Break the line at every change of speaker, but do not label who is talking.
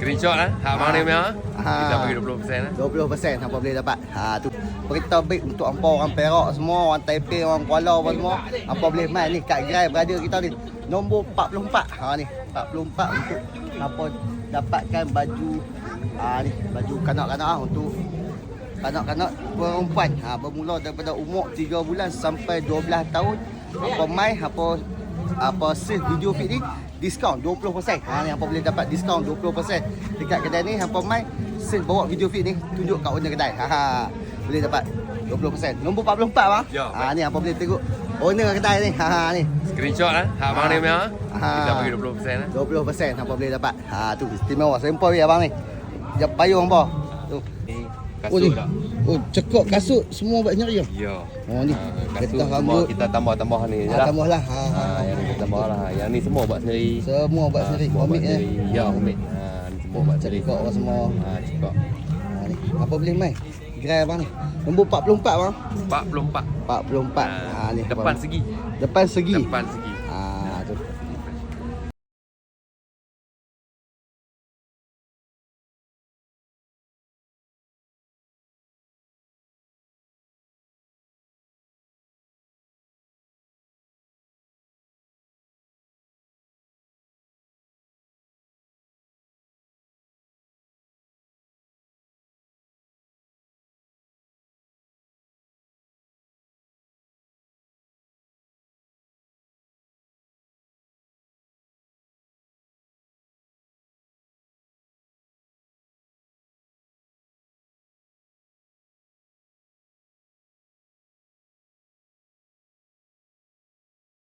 Screenshot lah. Hak bang ni punya. Kita bagi 20% lah.
20% hampa boleh dapat. Tu berita baik untuk hampa orang Perak semua, orang Taipei, orang Kuala apa semua. Hampa boleh main ni kat gerai berada kita ni. Nombor 44. Ni 44 untuk hampa dapatkan baju ni baju kanak-kanak untuk kanak-kanak perempuan. Bermula daripada umur 3 bulan sampai 12 tahun. Hampa main, hampa save video feed ni diskaun 20%. Ni hampa boleh dapat diskaun 20% dekat kedai ni. Hampa main save bawa video feed ni tunjuk kat owner kedai. Boleh dapat 20%. Nombor 44 bang.
Ya,
ni hampa boleh tengok owner kedai ni. Ni
Screenshot lah. Hak bang ni punya. Kita bagi 20% lah.
20% hampa boleh dapat. Tu istimewa sempoi abang ni. Dia payung hampa. Tu.
Ni
Oh,
kasut
ni.
tak?
Oh, cekok kasut semua buat nyari ya.
Ya.
Ni.
Kasut
Getah
semua
rambut.
kita tambah-tambah ni je lah.
Tambahlah.
Yang ni kita tambah lah. Yang ni semua buat sendiri.
Semua buat sendiri.
Semua buat
Homemade ya.
sendiri. Ya, homemade. Ni semua buat sendiri.
Cekok apa semua.
Cekok.
Ni. Apa boleh main? Gerai abang ni. Nombor 44 bang.
44.
44. Ni.
Depan segi.
Depan segi.
Depan segi.